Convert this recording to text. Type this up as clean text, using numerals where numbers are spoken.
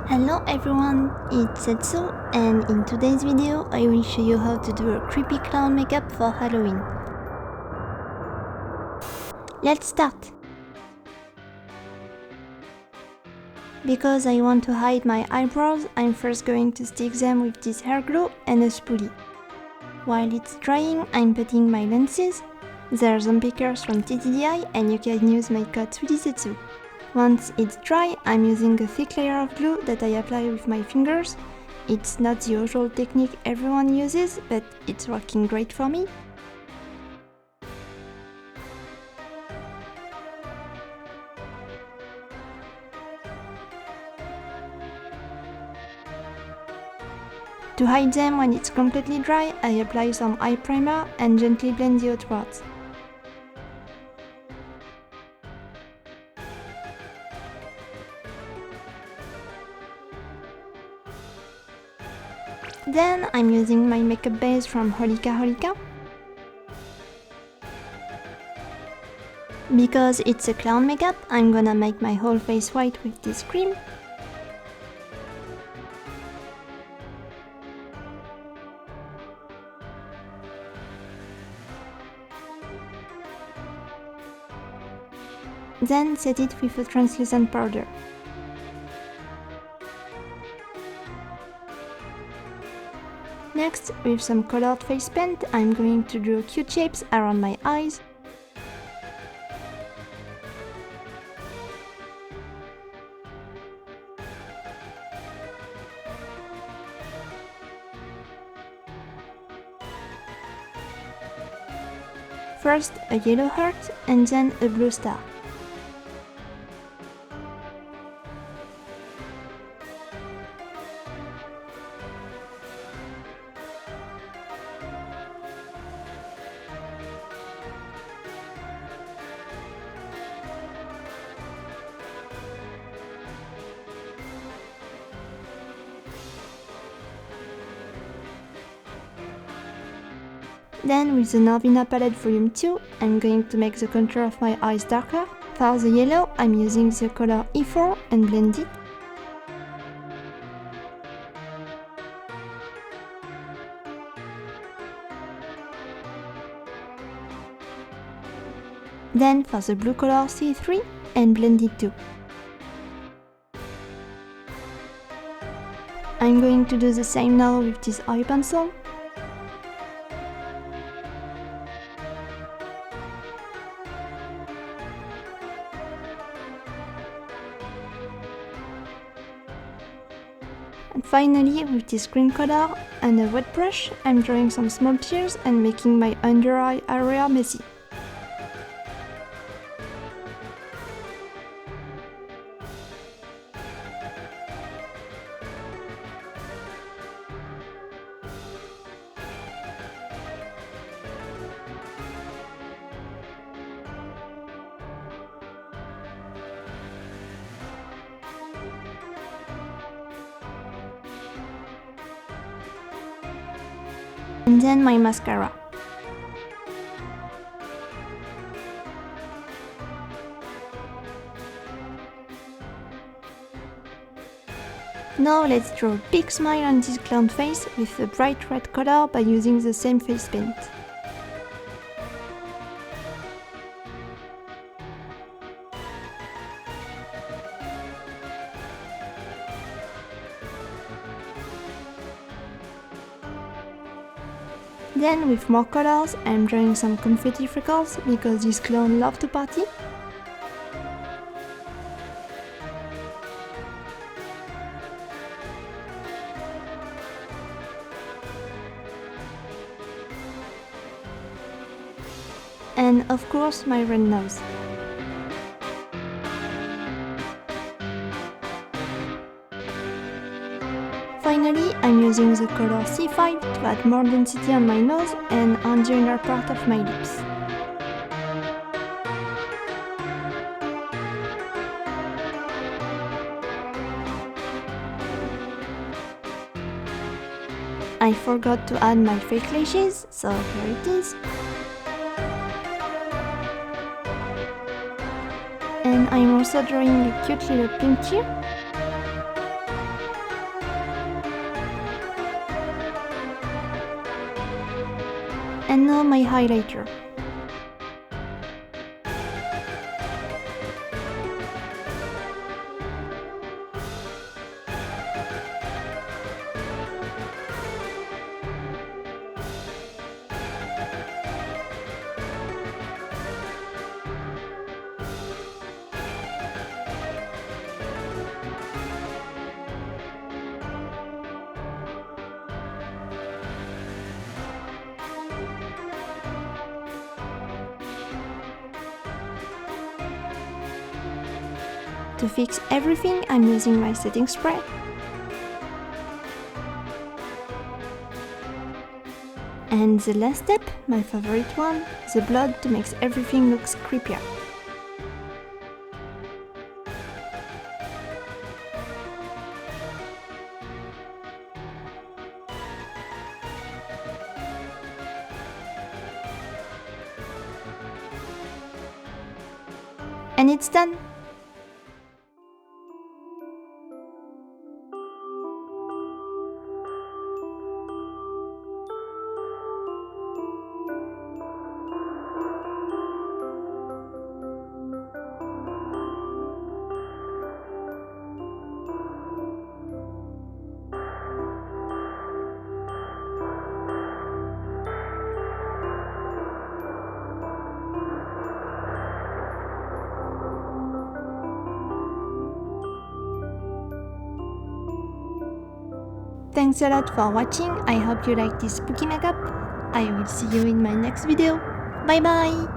Hello everyone, it's Setsu, and in today's video I will show you how to do a creepy clown makeup for Halloween. Let's start! Because I want to hide my eyebrows, I'm first going to stick them with this hair glue and a spoolie. While it's drying, I'm putting my lenses. They're zombie curves from TTDI and you can use my code 3DSetsu. Once it's dry, I'm using a thick layer of glue that I apply with my fingers. It's not the usual technique everyone uses, but it's working great for me. To hide them when it's completely dry, I apply some eye primer and gently blend the outwards. Then I'm using my makeup base from Holika. Because it's a clown makeup, I'm gonna make my whole face white with this cream. Then set it with a translucent powder. Next, with some colored face paint, I'm going to draw cute shapes around my eyes. First a yellow heart and then a blue star. Then with the Narvina palette volume 2, I'm going to make the contour of my eyes darker. For the yellow, I'm using the color E4 and blend it. Then for the blue color C3 and blend it too. I'm going to do the same now with this eye pencil. And finally, with this green color and a wet brush, I'm drawing some small tears and making my under eye area messy. And then my mascara. Now let's draw a big smile on this clown face with a bright red color by using the same face paint. Then with more colors, I'm drawing some confetti freckles because this clown loves to party. And of course my red nose. Finally, I'm using the color C5 to add more density on my nose and on the inner part of my lips. I forgot to add my fake lashes, so here it is. And I'm also drawing a cute little pink here. And now my highlighter. To fix everything, I'm using my setting spray. And the last step, my favorite one, the blood to make everything look creepier. And it's done! Thanks a lot for watching, I hope you like this spooky makeup. I will see you in my next video. Bye bye!